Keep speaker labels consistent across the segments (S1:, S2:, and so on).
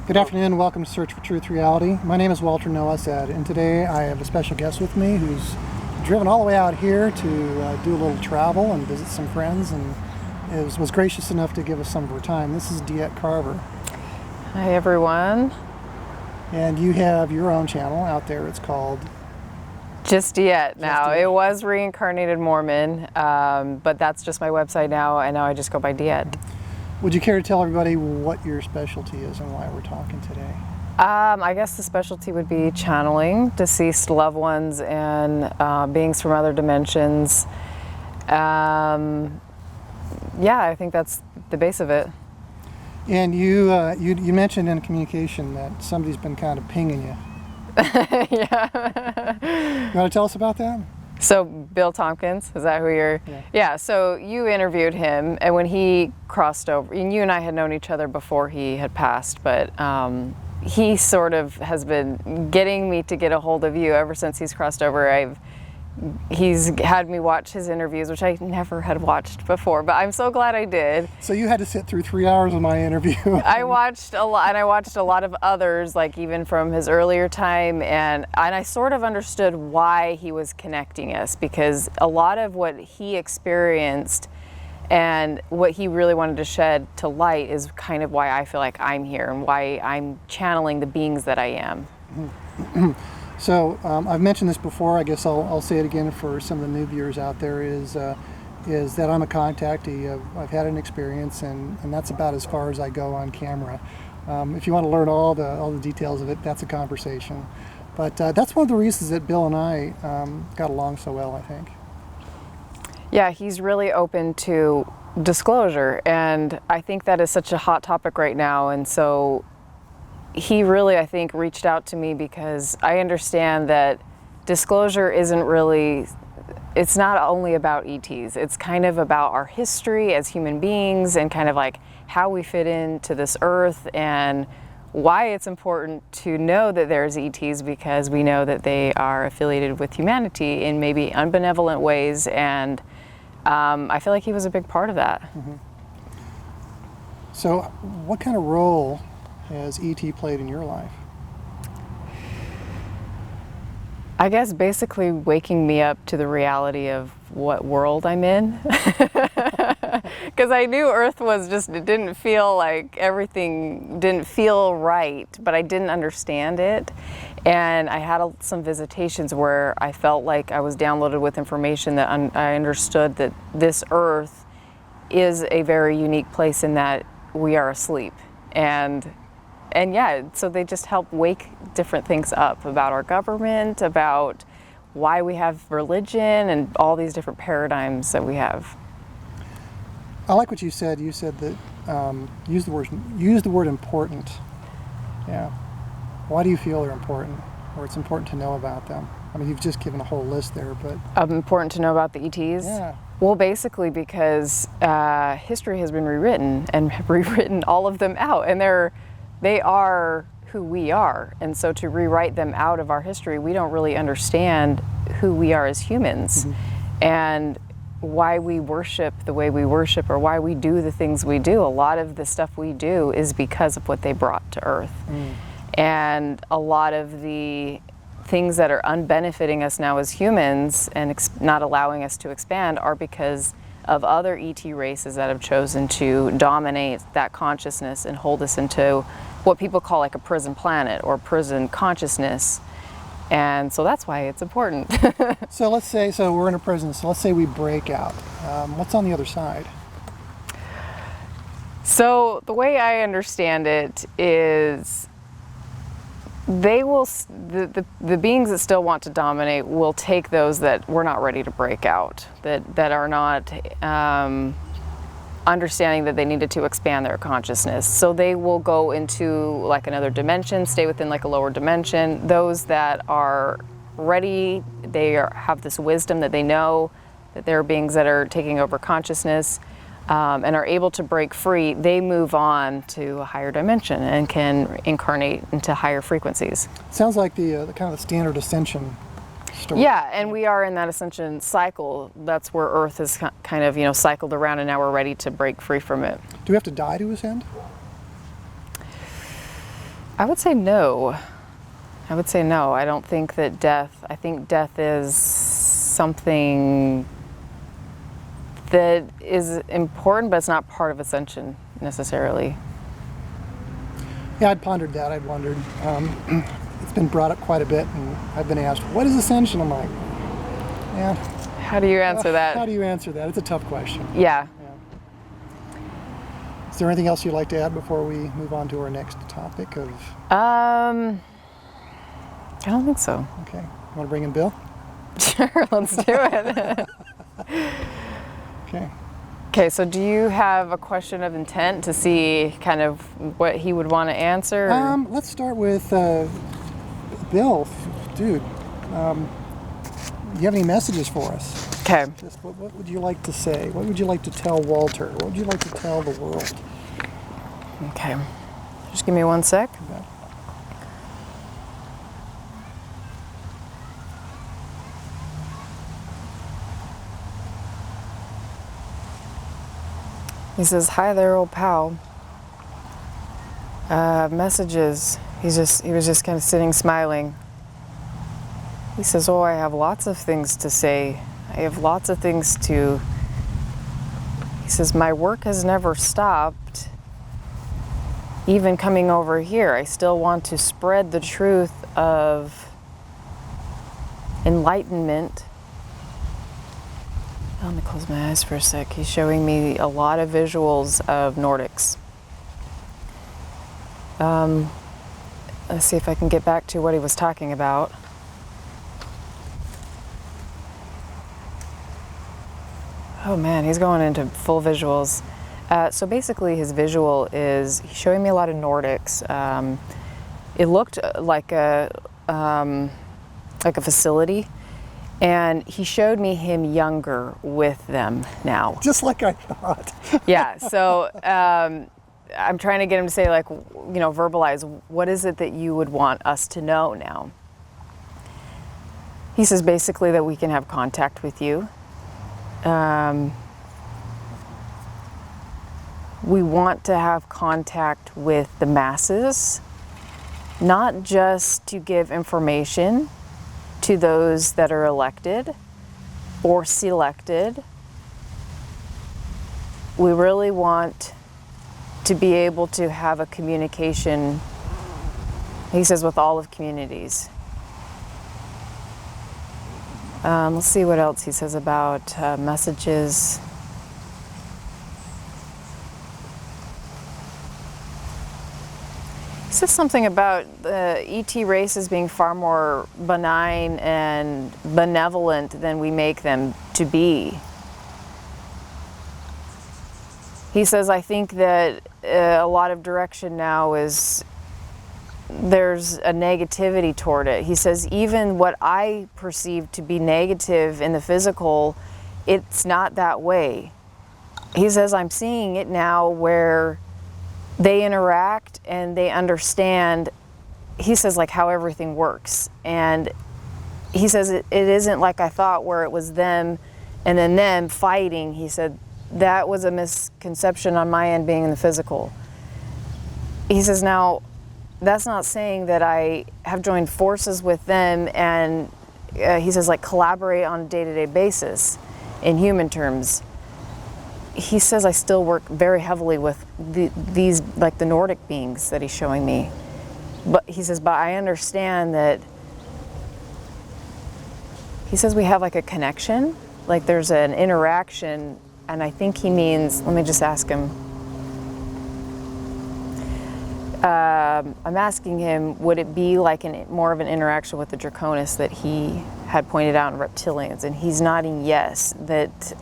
S1: Good afternoon, welcome to Search for Truth Reality. My name is Walter Noah Said, and today I have a special guest with me who's driven all the way out here to do a little travel and visit some friends, and was gracious enough to give us some of her time. This is DeEte Carver.
S2: Hi everyone.
S1: And you have your own channel out there. It's called
S2: Just DeEte now.
S1: DeEte.
S2: It was Reincarnated Mormon, but that's just my website now, and now I just go by DeEte.
S1: Would you care to tell everybody what your specialty is and why we're talking today?
S2: I guess the specialty would be channeling deceased loved ones and beings from other dimensions. Yeah, I think that's the base of it.
S1: And you mentioned in communication that somebody's been kind of pinging you.
S2: Yeah.
S1: You want to tell us about that?
S2: So Bill Tompkins, is that who you're? Yeah, so you interviewed him, and when he crossed over, and you and I had known each other before he had passed, but he sort of has been getting me to get a hold of you ever since he's crossed over. He's had me watch his interviews, which I never had watched before, but I'm so glad I did.
S1: So you had to sit through 3 hours of my interview.
S2: I watched a lot, and I watched a lot of others, like even from his earlier time, and I sort of understood why he was connecting us, because a lot of what he experienced and what he really wanted to shed to light is kind of why I feel like I'm here and why I'm channeling the beings that I am.
S1: So I've mentioned this before. I guess I'll say it again for some of the new viewers out there. Is that I'm a contactee. I've had an experience, and that's about as far as I go on camera. If you want to learn all the details of it, that's a conversation. But that's one of the reasons that Bill and I got along so well, I think.
S2: Yeah, he's really open to disclosure, and I think that is such a hot topic right now. And so he really, I think, reached out to me because I understand that disclosure isn't really, it's not only about ETs, it's kind of about our history as human beings and kind of like how we fit into this earth and why it's important to know that there's ETs, because we know that they are affiliated with humanity in maybe unbenevolent ways, and I feel like he was a big part of that.
S1: Mm-hmm. So what kind of role has ET played in your life?
S2: I guess basically waking me up to the reality of what world I'm in. Because I knew Earth was just, it didn't feel like everything didn't feel right, but I didn't understand it. And I had some visitations where I felt like I was downloaded with information that I understood that this Earth is a very unique place in that we are asleep. And yeah, so they just help wake different things up about our government, about why we have religion, and all these different paradigms that we have.
S1: I like what you said. You said that use the word important. Yeah. Why do you feel they're important, or it's important to know about them? I mean, you've just given a whole list there, but
S2: Important to know about the ETs?
S1: Yeah.
S2: Well, basically because history has been rewritten and rewritten all of them out, and they are who we are, and so to rewrite them out of our history, we don't really understand who we are as humans. Mm-hmm. And why we worship the way we worship, or why we do the things we do. A lot of the stuff we do is because of what they brought to Earth. And a lot of the things that are unbenefiting us now as humans and not allowing us to expand are because of other ET races that have chosen to dominate that consciousness and hold us into what people call like a prison planet or prison consciousness. And so that's why it's important.
S1: So let's say, we're in a prison, so let's say we break out. What's on the other side?
S2: So the way I understand it is they will, the beings that still want to dominate will take those that we're not ready to break out, that are not understanding that they needed to expand their consciousness. So they will go into like another dimension, stay within like a lower dimension. Those that are ready, have this wisdom that they know that there are beings that are taking over consciousness and are able to break free, they move on to a higher dimension and can incarnate into higher frequencies.
S1: Sounds like the kind of the standard ascension story.
S2: Yeah, and we are in that ascension cycle. That's where Earth is kind of, cycled around, and now we're ready to break free from it.
S1: Do we have to die to ascend?
S2: I would say no. I would say no. I don't think that I think death is something that is important, but it's not part of ascension necessarily.
S1: Yeah, I'd pondered that. I'd wondered. It's been brought up quite a bit, and I've been asked, what is ascension? I'm like, yeah.
S2: How do you answer that?
S1: How do you answer that? It's a tough question.
S2: Yeah.
S1: Is there anything else you'd like to add before we move on to our next topic of?
S2: I don't think so.
S1: Okay. Want to bring in Bill?
S2: Sure, let's do it.
S1: Okay.
S2: Okay, so do you have a question of intent to see kind of what he would want to answer?
S1: Let's start with Bill. Dude, do you have any messages for us?
S2: Okay.
S1: Just what would you like to say? What would you like to tell Walter? What would you like to tell the world?
S2: Okay. Just give me 1 sec.
S1: Okay.
S2: He says, "Hi there, old pal. Messages." He was just kind of sitting smiling. He says, "Oh, I have lots of things to say. I have lots of things to..." He says, "My work has never stopped. Even coming over here, I still want to spread the truth of enlightenment." Let me close my eyes for a sec. He's showing me a lot of visuals of Nordics. Let's see if I can get back to what he was talking about. Oh man, he's going into full visuals. So basically his visual is, he's showing me a lot of Nordics. It looked like a facility. And he showed me him younger with them now.
S1: Just like I thought.
S2: Yeah, so I'm trying to get him to say, like, you know, verbalize, what is it that you would want us to know now? He says basically that we can have contact with you. We want to have contact with the masses, not just to give information to those that are elected or selected. We really want to be able to have a communication, he says, with all of communities. Let's see what else he says about messages. He says something about the ET races being far more benign and benevolent than we make them to be. He says, I think that a lot of direction now is, there's a negativity toward it. He says, even what I perceive to be negative in the physical, it's not that way. He says, I'm seeing it now where they interact and they understand, he says, like how everything works. And he says it isn't like I thought where it was them and then them fighting. He said that was a misconception on my end, being in the physical. He says, now that's not saying that I have joined forces with them and he says, like, collaborate on a day-to-day basis in human terms. He says I still work very heavily with these, like the Nordic beings that he's showing me. But he says, but I understand that, he says we have like a connection, like there's an interaction, and I think he means, let me just ask him. I'm asking him, would it be like more of an interaction with the Draconis that he had pointed out in Reptilians? And he's nodding yes, that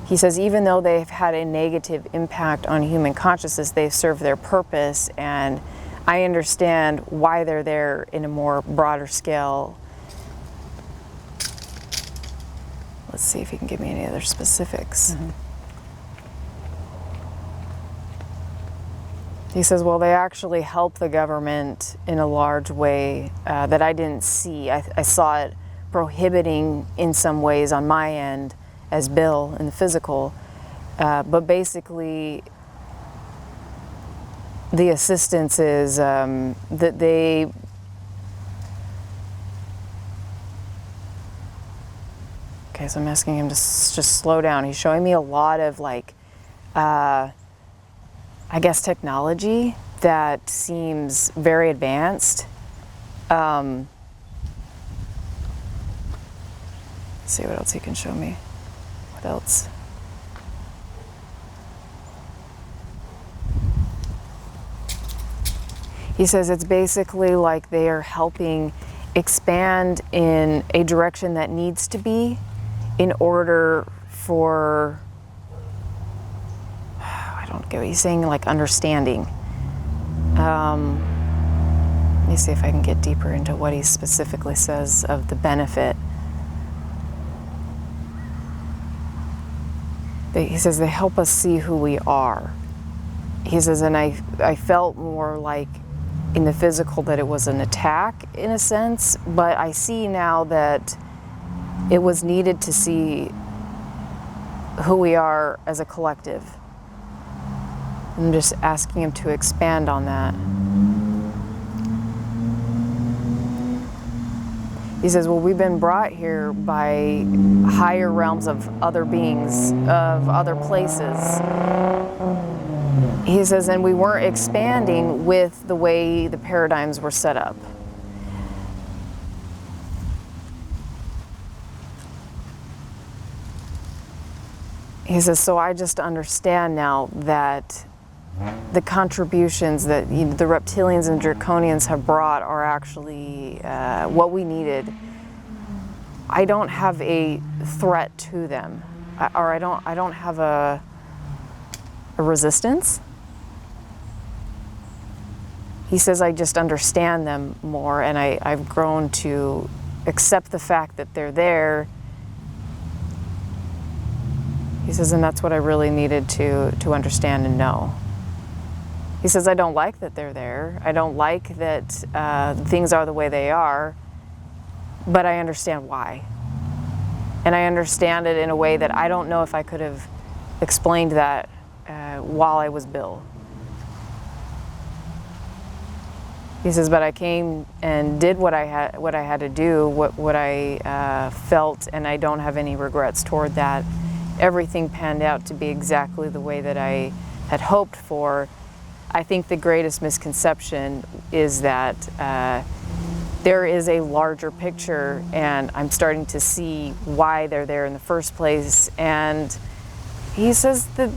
S2: he says even though they've had a negative impact on human consciousness, they've served their purpose, and I understand why they're there in a more broader scale. Let's see if he can give me any other specifics. Mm-hmm. He says, well, they actually help the government in a large way that I didn't see. I saw it prohibiting in some ways on my end as Bill in the physical, but basically the assistance is that they okay, so I'm asking him to just slow down. He's showing me a lot of like I guess technology that seems very advanced. Let's see what else he can show me. What else? He says it's basically like they are helping expand in a direction that needs to be in order for, I don't get what he's saying, like understanding. Let me see if I can get deeper into what he specifically says of the benefit. He says they help us see who we are. He says, and I felt more like in the physical that it was an attack in a sense, but I see now that it was needed to see who we are as a collective. I'm just asking him to expand on that. He says, well, we've been brought here by higher realms of other beings, of other places. He says, and we weren't expanding with the way the paradigms were set up. He says, so I just understand now that the contributions that the reptilians and draconians have brought are actually what we needed. I don't have a threat to them, or I don't have a resistance. He says, I just understand them more, and I've grown to accept the fact that they're there. He says, and that's what I really needed to understand and know. He says, I don't like that they're there. I don't like that things are the way they are, but I understand why. And I understand it in a way that I don't know if I could have explained that while I was Bill. He says, but I came and did what I had to do, what I felt, and I don't have any regrets toward that. Everything panned out to be exactly the way that I had hoped for. I think the greatest misconception is that there is a larger picture, and I'm starting to see why they're there in the first place. And he says that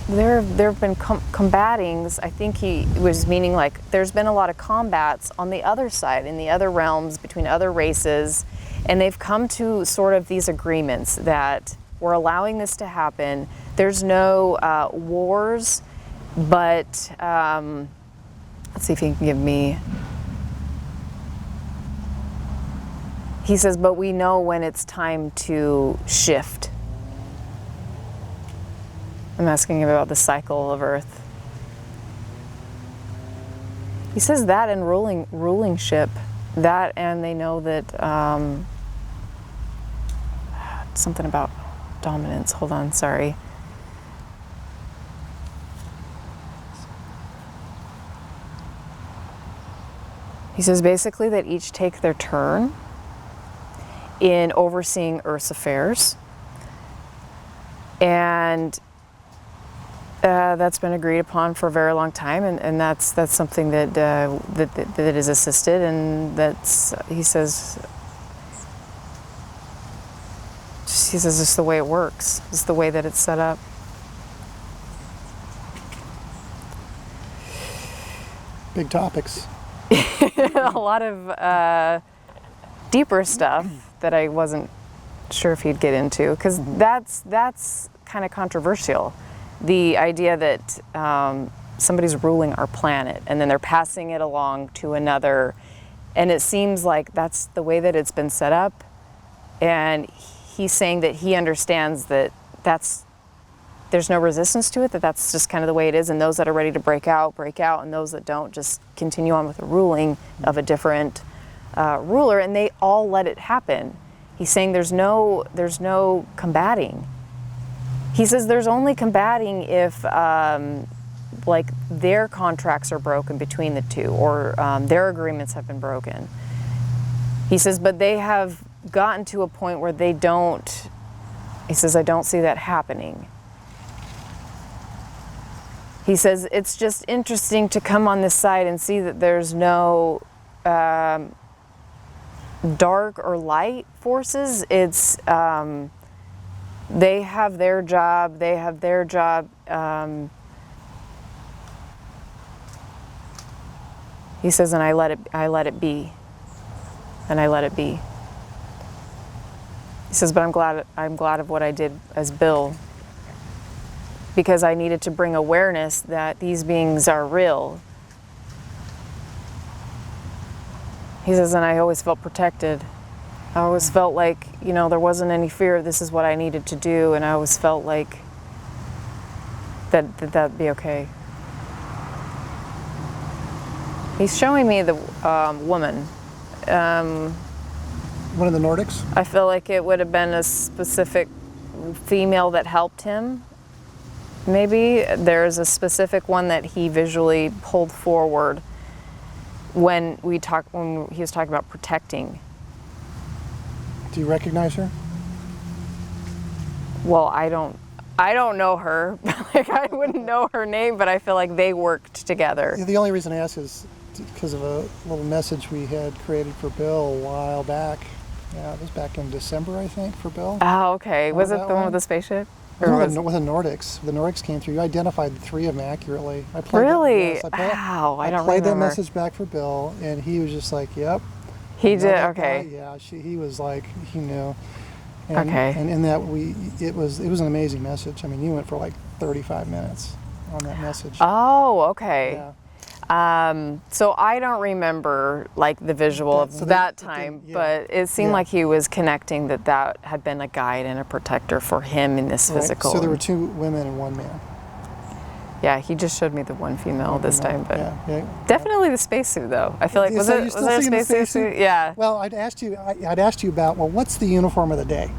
S2: there have been combatings. I think he was meaning like there's been a lot of combats on the other side, in the other realms, between other races, and they've come to sort of these agreements that we're allowing this to happen. There's no wars, but let's see if he can give me. He says, but we know when it's time to shift. I'm asking him about the cycle of Earth. He says that and rulingship, that, and they know that something about dominance. Hold on, sorry. He says basically that each take their turn in overseeing Earth's affairs, and that's been agreed upon for a very long time, and that's something that that is assisted, and that's, he says it's the way it works. It's the way that it's set up.
S1: Big topics.
S2: A lot of deeper stuff that I wasn't sure if he'd get into, because that's kind of controversial. The idea that somebody's ruling our planet and then they're passing it along to another, and it seems like that's the way that it's been set up, and he's saying that he understands that there's no resistance to it, that's just kind of the way it is, and those that are ready to break out, and those that don't just continue on with the ruling of a different ruler, and they all let it happen. He's saying there's no combating. He says there's only combating if like their contracts are broken between the two, or their agreements have been broken. He says, but they have gotten to a point where they don't, he says, I don't see that happening. He says, it's just interesting to come on this side and see that there's no dark or light forces. It's, they have their job, he says, and I let it be. And I let it be. He says, but I'm glad of what I did as Bill, because I needed to bring awareness that these beings are real. He says, and I always felt protected. I always felt like, you know, there wasn't any fear. This is what I needed to do, and I always felt like that'd be okay. He's showing me the woman.
S1: One of the Nordics?
S2: I feel like it would have been a specific female that helped him. Maybe there's a specific one that he visually pulled forward when he was talking about protecting.
S1: Do you recognize her?
S2: Well, I don't know her. Like, I wouldn't know her name, but I feel like they worked together.
S1: The only reason I ask is because of a little message we had created for Bill a while back. Yeah, it was back in December, I think, for Bill.
S2: Oh, okay. Was it the one with the spaceship?
S1: With the Nordics. The Nordics came through. You identified the three of them accurately. I played
S2: really?
S1: Yes,
S2: I don't
S1: played
S2: remember.
S1: that message back for Bill, and he was just like, yep.
S2: He did, okay.
S1: Guy. Yeah, he was like, he knew. And,
S2: okay.
S1: And in that, it was an amazing message. I mean, you went for like 35 minutes on that message.
S2: Oh, okay.
S1: Yeah.
S2: So I don't remember like the visual of that time, but it seemed like he was connecting that had been a guide and a protector for him in this physical.
S1: So there were two women and one man.
S2: Yeah, he just showed me the one female this time, but
S1: yeah.
S2: Definitely the spacesuit though. I feel like was it a spacesuit? Yeah.
S1: Well, I'd asked you about what's the uniform of the day?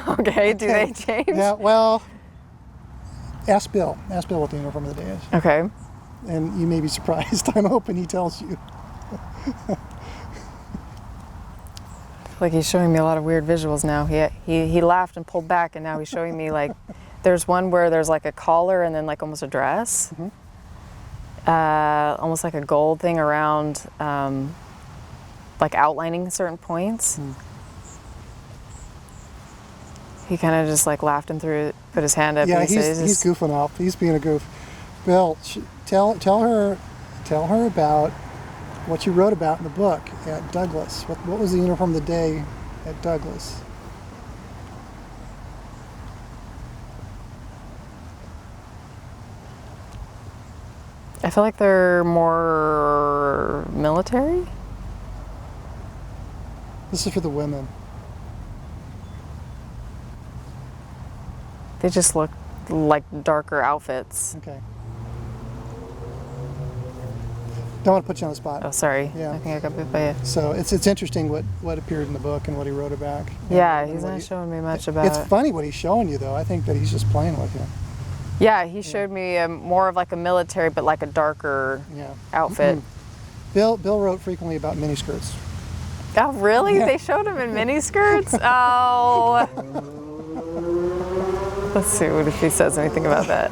S2: Okay. Do they change?
S1: Yeah. Well, ask Bill. Ask Bill what the uniform of the day is.
S2: Okay.
S1: And you may be surprised. I'm hoping he tells you.
S2: Like he's showing me a lot of weird visuals now. He laughed and pulled back, and now he's showing me like there's one where there's like a collar and then like almost a dress, almost like a gold thing around, like outlining certain points. He kind of just like laughed and put his hand up.
S1: Yeah,
S2: and
S1: he's goofing off. He's being a goof. Bill, tell her about what you wrote about in the book at Douglas. What was the uniform of the day at Douglas?
S2: I feel like they're more military.
S1: This is for the women.
S2: They just look like darker outfits.
S1: Okay. Don't want to put you on the spot.
S2: Oh, sorry.
S1: Yeah.
S2: I think I got bit by you.
S1: So it's interesting what appeared in the book and what he wrote about.
S2: Yeah, he's not showing me much about it.
S1: It's funny what he's showing you, though. I think that he's just playing with you.
S2: Yeah, he showed me more of like a military, but like a darker outfit.
S1: Bill wrote frequently about miniskirts.
S2: Oh, really?
S1: Yeah.
S2: They showed him in miniskirts? Oh. Let's see if he says anything about that.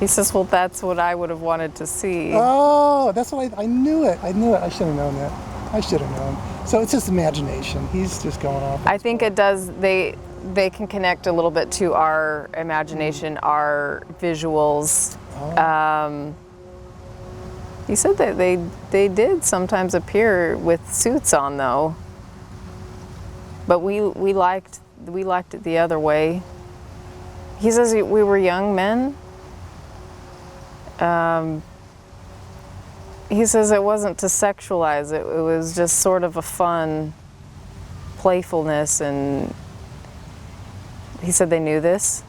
S2: He says, well, that's what I would have wanted to see.
S1: Oh, that's what I knew it. I should have known that. I should have known. So it's just imagination. He's just going off.
S2: I think it does. They can connect a little bit to our imagination, our visuals.
S1: Oh.
S2: He said that they did sometimes appear with suits on, though. But we liked it the other way. He says we were young men. He says it wasn't to sexualize it. It was just sort of a fun playfulness, and he said they knew this.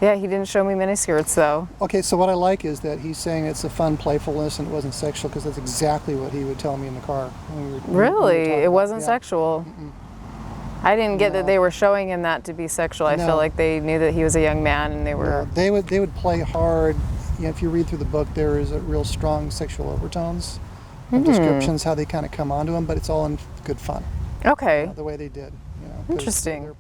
S2: Yeah, he didn't show me miniskirts though.
S1: Okay, so what I like is that he's saying it's a fun playfulness and it wasn't sexual, because that's exactly what he would tell me in the car. When we were
S2: Really?
S1: talking
S2: It wasn't
S1: about,
S2: sexual? I didn't get that
S1: No.
S2: they were showing him that to be sexual. I
S1: No.
S2: feel like they knew that he was a young man, and they were.
S1: They would play hard. You know, if you read through the book, there is a real strong sexual overtones of descriptions how they kind of come onto him, but it's all in good fun.
S2: Okay.
S1: The way they did. You know, 'cause
S2: Interesting.
S1: they're